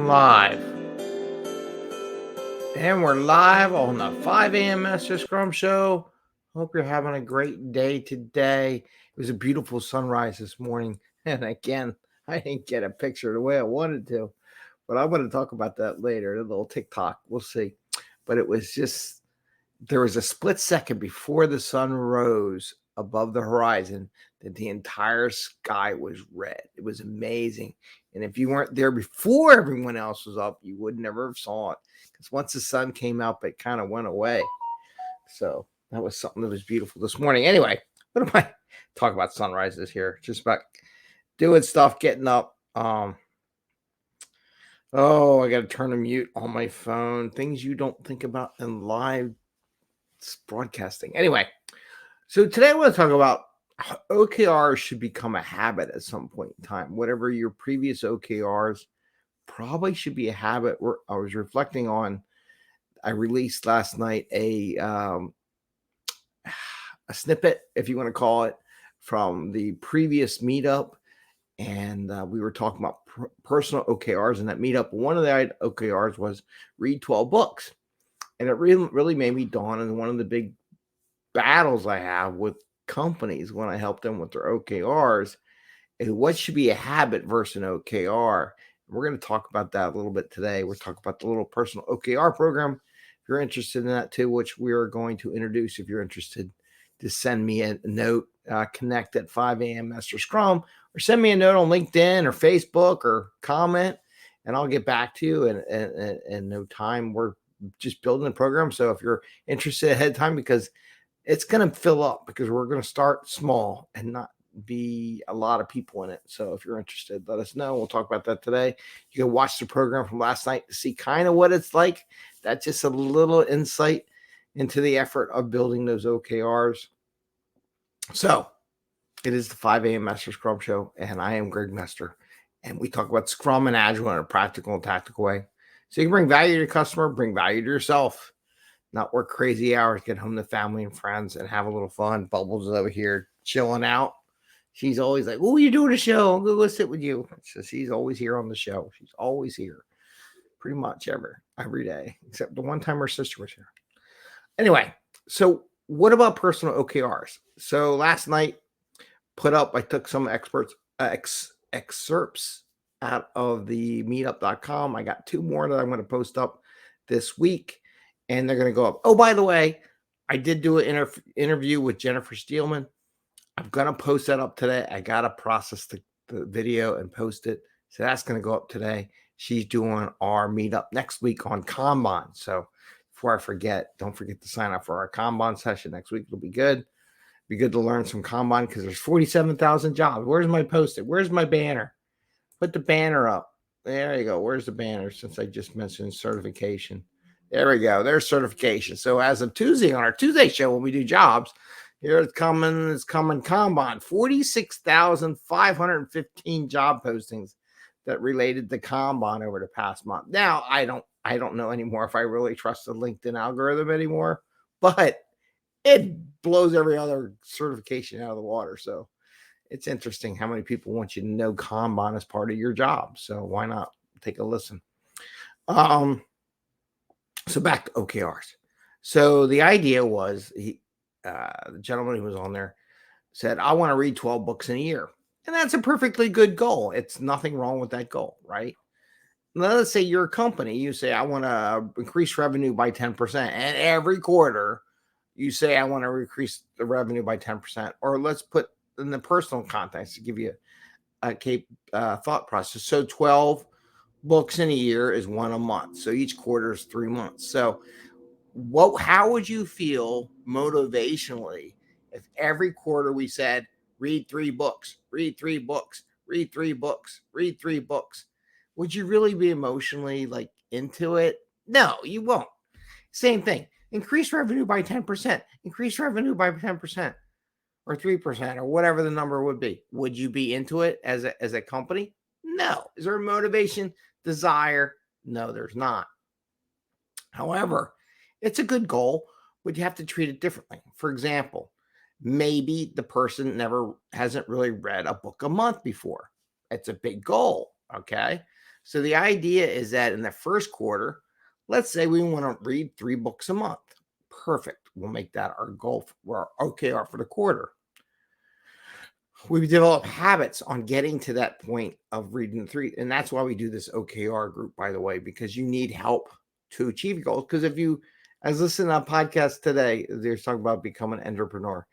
going live. And we're live on the 5 a.m. Mester Scrum Show. Hope you're having a great day today. It was a beautiful sunrise this morning. And again, I didn't get a picture the way I wanted to. But I'm going to talk about that later, a little TikTok. We'll see. But it was just, there was a split second before the sun rose above the horizon that the entire sky was red. It was amazing. And if you weren't there before everyone else was up, you would never have saw it. Because once the sun came up, it kind of went away. So that was something that was beautiful this morning. Anyway, what am I talking about sunrises here? Just about doing stuff, getting up. I got to turn the mute on my phone. Things you don't think about in live broadcasting. Anyway, so today I want to talk about how OKRs should become a habit at some point in time. Whatever your previous OKRs probably should be a habit. I was reflecting on, I released last night a snippet, if you want to call it, from the previous meetup. And we were talking about personal OKRs in that meetup. One of the OKRs was read 12 books. And it really made me dawn on one of the big battles I have with companies when I help them with their OKRs is what should be a habit versus an OKR. We're going to talk about that a little bit today. We're talking about the little personal OKR program. If you're interested in that too, which we are going to introduce, if you're interested, just send me a note, connect at 5 a.m. Mester Scrum, or send me a note on LinkedIn or Facebook or comment, and I'll get back to you in no time. We're just building the program. So if you're interested ahead of time, because it's going to fill up, because we're going to start small and not be a lot of people in it. So if you're interested, let us know. We'll talk about that today. You can watch the program from last night to see kind of what it's like. That's just a little insight into the effort of building those OKRs. So it is the 5 a.m. Mester Scrum Show, and I am Greg Mester, and we talk about Scrum and Agile in a practical and tactical way. So you can bring value to your customer, bring value to yourself, not work crazy hours, get home to family and friends and have a little fun. Bubbles is over here chilling out. She's always like, "Oh, you're doing a show. I'm going to go sit with you." So she's always here on the show. She's always here pretty much every day, except the one time her sister was here. Anyway, so what about personal OKRs? So last night, I took some excerpts out of the meetup.com. I got 2 more that I'm going to post up this week, and they're going to go up. Oh, by the way, I did do an interview with Jennifer Steelman. I'm going to post that up today. I got to process the video and post it. So that's going to go up today. She's doing our meetup next week on Kanban. So before I forget, don't forget to sign up for our Kanban session next week. It'll be good. Be good to learn some Kanban because there's 47,000 jobs. Where's my post-it? Where's my banner? Put the banner up. There you go. Where's the banner? Since I just mentioned certification. There we go. There's certification. So as of Tuesday, on our Tuesday show, when we do jobs, here it's coming Kanban. 46,515 job postings that related to Kanban over the past month. Now, I don't know anymore if I really trust the LinkedIn algorithm anymore, but it blows every other certification out of the water. So it's interesting how many people want you to know Kanban as part of your job. So why not take a listen? So back to OKRs. So the idea was the gentleman who was on there said, I want to read 12 books in a year. And that's a perfectly good goal. It's nothing wrong with that goal, right? Now, let's say you're a company. You say, I want to increase revenue by 10%. And every quarter, you say, I want to increase the revenue by 10%. Or let's put in the personal context to give you a thought process. So 12 books in a year is 1 a month. So each quarter is 3 months. So how would you feel motivationally if every quarter we said, read 3 books, read 3 books, read 3 books, read 3 books? Would you really be emotionally into it? No, you won't. Same thing. Increase revenue by 10%. Increase revenue by 10% or 3% or whatever the number would be. Would you be into it as a company? No. Is there a motivation, desire? No, there's not. However, it's a good goal, but you have to treat it differently. For example, maybe the person hasn't really read a book a month before. It's a big goal, okay? So the idea is that in the first quarter, let's say we want to read 3 books a month. Perfect. We'll make that our goal for our OKR for the quarter. We've developed habits on getting to that point of reading 3. And that's why we do this OKR group, by the way, because you need help to achieve goals. Because if you, I was listening to a podcast today, they're talking about becoming an entrepreneur.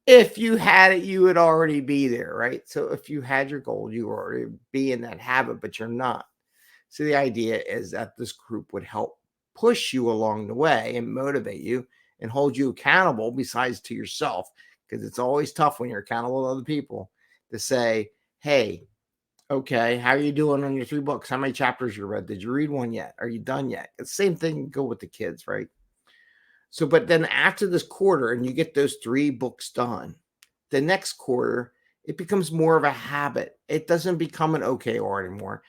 If you had it, you would already be there, right? So if you had your goal, you would already be in that habit, but you're not. So the idea is that this group would help push you along the way and motivate you and hold you accountable besides to yourself, because it's always tough when you're accountable to other people to say, hey, okay, how are you doing on your 3 books? How many chapters you read? Did you read one yet? Are you done yet? It's the same thing go with the kids, right? So, but then after this quarter and you get those 3 books done, the next quarter, it becomes more of a habit. It doesn't become an OKR anymore.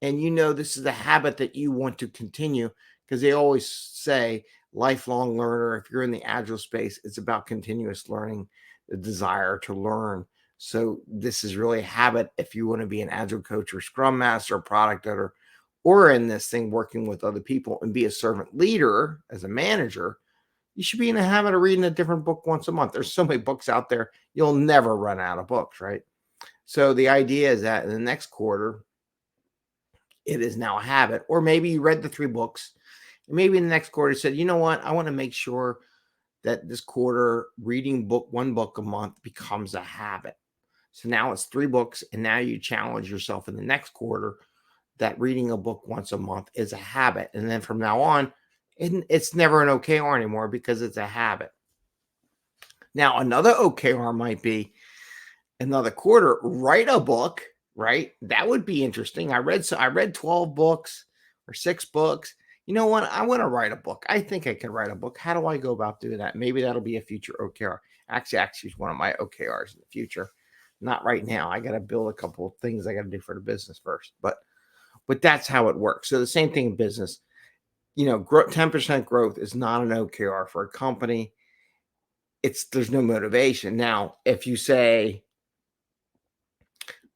And you know, this is a habit that you want to continue, because they always say lifelong learner. If you're in the agile space, it's about continuous learning, the desire to learn. So this is really a habit. If you want to be an agile coach or scrum master or product owner, or in this thing working with other people and be a servant leader as a manager, you should be in the habit of reading a different book once a month. There's so many books out there, you'll never run out of books, right? So the idea is that in the next quarter, it is now a habit. Or maybe you read the 3 books, and maybe in the next quarter you said, you know what, I want to make sure that this quarter reading 1 book a month becomes a habit. So now it's 3 books, and now you challenge yourself in the next quarter that reading a book once a month is a habit. And then from now on, it's never an OKR anymore because it's a habit. Now, another OKR might be another quarter, write a book, right? That would be interesting. I read 12 books or 6 books. You know what? I want to write a book. I think I can write a book. How do I go about doing that? Maybe that'll be a future OKR. Actually, it's one of my OKRs in the future. Not right now. I got to build a couple of things I got to do for the business first. But that's how it works. So the same thing in business. 10% growth is not an OKR for a company. There's no motivation. Now, if you say,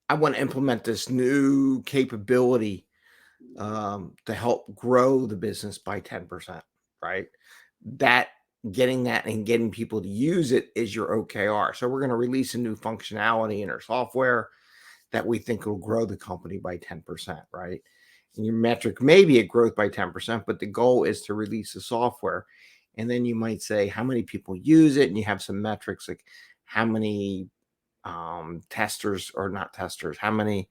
I want to implement this new capability to help grow the business by 10%, right? Getting that and getting people to use it is your OKR. So we're going to release a new functionality in our software that we think will grow the company by 10%, right? And your metric may be a growth by 10%, but the goal is to release the software. And then you might say how many people use it, and you have some metrics like how many testers or not testers, how many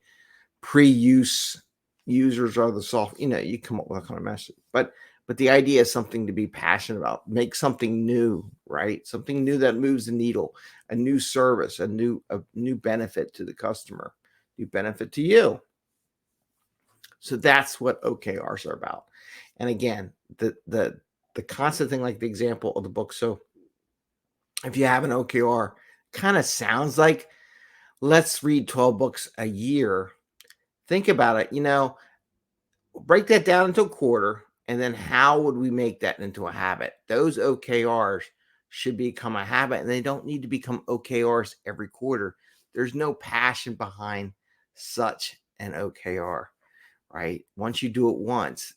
pre-use users are the software. You come up with a kind of message. But the idea is something to be passionate about. Make something new, right? Something new that moves the needle, a new service, a new benefit to the customer, new benefit to you. So that's what OKRs are about. And again, the constant thing, like the example of the book. So if you have an OKR, kind of sounds like let's read 12 books a year. Think about it, break that down into a quarter, and then how would we make that into a habit? Those OKRs should become a habit, and they don't need to become OKRs every quarter. There's no passion behind such an OKR, right? Once you do it once,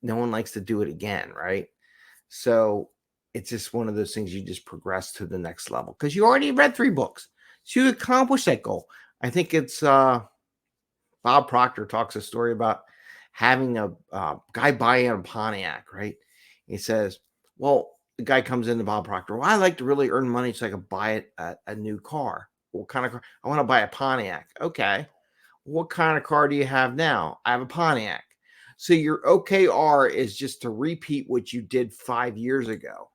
no one likes to do it again, right? So it's just one of those things, you just progress to the next level because you already read 3 books. So you accomplish that goal. I think it's Bob Proctor talks a story about having a guy buying a Pontiac, right? He says, well, the guy comes into Bob Proctor. Well, I like to really earn money so I can buy a new car. What kind of car? I want to buy a Pontiac. Okay. What kind of car do you have now? I have a Pontiac. So your OKR is just to repeat what you did 5 years ago.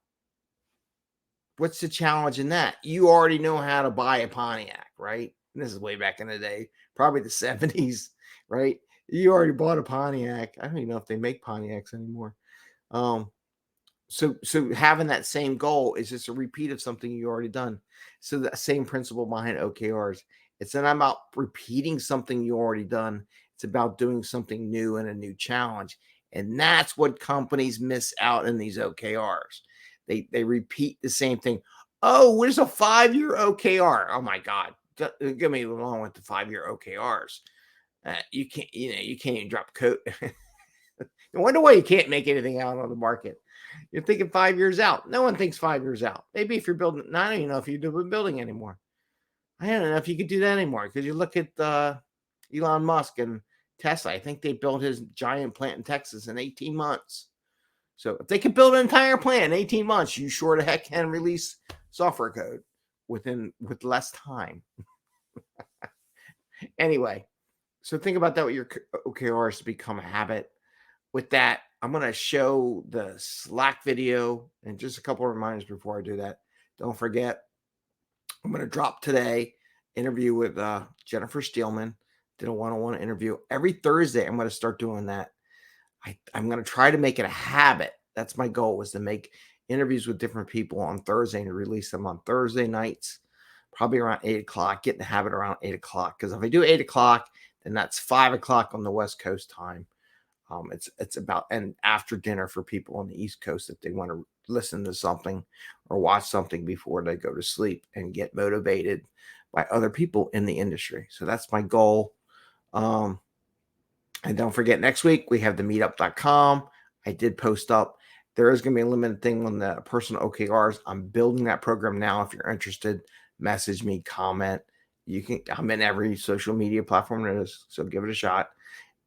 What's the challenge in that? You already know how to buy a Pontiac, right? And this is way back in the day, probably the 70s, right? You already bought a Pontiac. I don't even know if they make Pontiacs anymore. So having that same goal is just a repeat of something you already done. So the same principle behind OKRs. It's not about repeating something you already done. It's about doing something new and a new challenge. And that's what companies miss out in these OKRs. They repeat the same thing. Oh, where's a 5-year OKR? Oh my God. Get me along with the 5-year OKRs. You can't, you can't even drop code. No wonder why you can't make anything out on the market. You're thinking 5 years out. No one thinks 5 years out. Maybe if you're building, I don't even know if you're doing building anymore. I don't know if you could do that anymore, because you look at Elon Musk and Tesla. I think they built his giant plant in Texas in 18 months. So if they could build an entire plant in 18 months, you sure the heck can release software code with less time. Anyway, so think about that with your OKRs to become a habit. With that, I'm going to show the Slack video, and just a couple of reminders before I do that. Don't forget, I'm going to drop today interview with Jennifer Steelman. Did a one-on-one interview. Every Thursday, I'm going to start doing that. I'm going to try to make it a habit. That's my goal, was to make interviews with different people on Thursday and release them on Thursday nights, probably around 8 o'clock. Get in the habit around 8 o'clock, because if I do 8 o'clock, then that's 5 o'clock on the West Coast time. It's about, and after dinner for people on the East Coast, if they want to listen to something or watch something before they go to sleep and get motivated by other people in the industry. So that's my goal. And don't forget, next week we have the meetup.com. I did post up. There is going to be a limited thing on the personal OKRs. I'm building that program now. If you're interested, message me, comment. I'm in every social media platform there is, so give it a shot.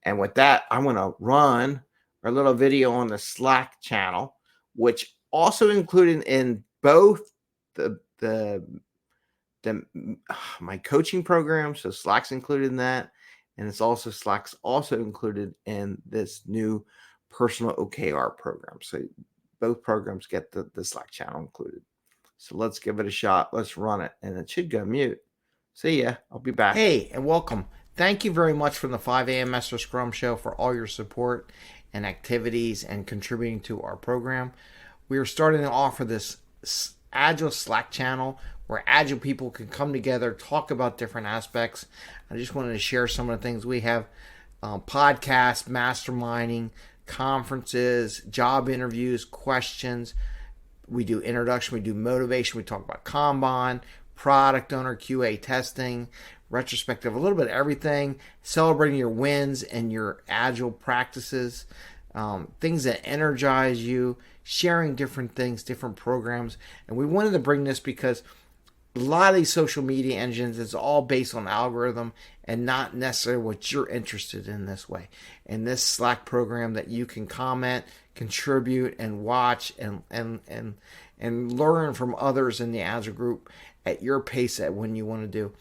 And with that, I want to run a little video on the Slack channel, which also included in both my coaching program. So Slack's included in that. And Slack's also included in this new personal OKR program. So both programs get the Slack channel included. So let's give it a shot. Let's run it. And it should go mute. See ya. I'll be back. Hey, and welcome. Thank you very much from the 5 a.m. Mester Scrum Show for all your support and activities and contributing to our program. We are starting to offer this Agile Slack channel where Agile people can come together, talk about different aspects. I just wanted to share some of the things we have: podcasts, masterminding, conferences, job interviews, questions. We do introduction, we do motivation, we talk about Kanban, product owner, QA testing, retrospective, a little bit of everything, celebrating your wins and your Agile practices, things that energize you, sharing different things, different programs. And we wanted to bring this because a lot of these social media engines is all based on algorithm and not necessarily what you're interested in this way. In this Slack program that you can comment, contribute, and watch and learn from others in the Agile group at your pace at when you want to do.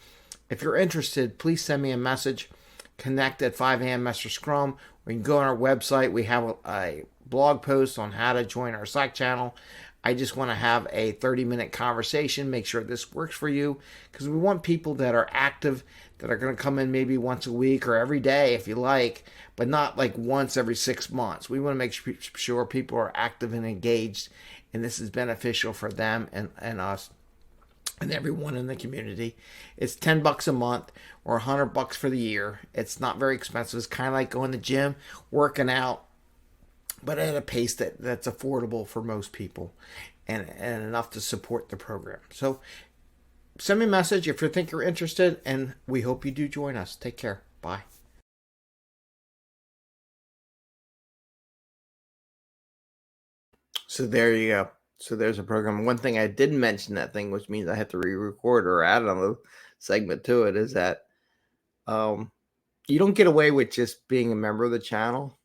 If you're interested, please send me a message. Connect at 5 a.m. Mester Scrum. We can go on our website. We have a blog post on how to join our Slack channel. I just want to have a 30-minute conversation, make sure this works for you, because we want people that are active, that are going to come in maybe once a week or every day if you like, but not like once every 6 months. We want to make sure people are active and engaged, and this is beneficial for them and us and everyone in the community. It's $10 a month or $100 for the year. It's not very expensive. It's kind of like going to the gym, working out, but at a pace that's affordable for most people and enough to support the program. So send me a message if you think you're interested, and we hope you do join us. Take care. Bye. So there you go. So there's a program. One thing I didn't mention that thing, which means I have to re-record or add another segment to it, is that you don't get away with just being a member of the channel.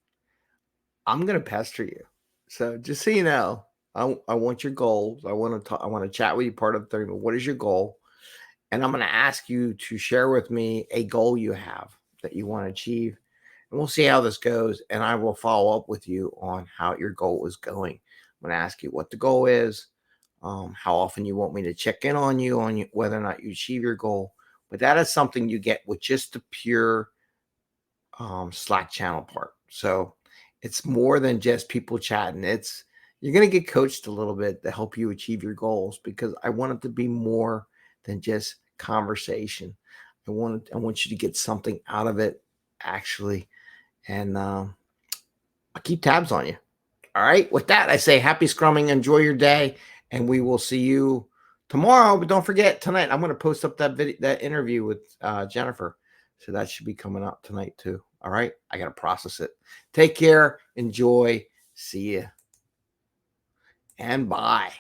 I'm going to pester you. So just so you know, I want your goals. I want to chat with you part of the 30 minutes. What is your goal? And I'm going to ask you to share with me a goal you have that you want to achieve. And we'll see how this goes. And I will follow up with you on how your goal is going. I'm going to ask you what the goal is, how often you want me to check in on you whether or not you achieve your goal. But that is something you get with just the pure Slack channel part. So it's more than just people chatting. You're going to get coached a little bit to help you achieve your goals, because I want it to be more than just conversation. I want you to get something out of it, actually. And I'll keep tabs on you. All right. With that, I say happy scrumming. Enjoy your day. And we will see you tomorrow. But don't forget, tonight, I'm going to post up that interview with Jennifer. So that should be coming out tonight too. All right. I got to process it. Take care. Enjoy. See you. And bye.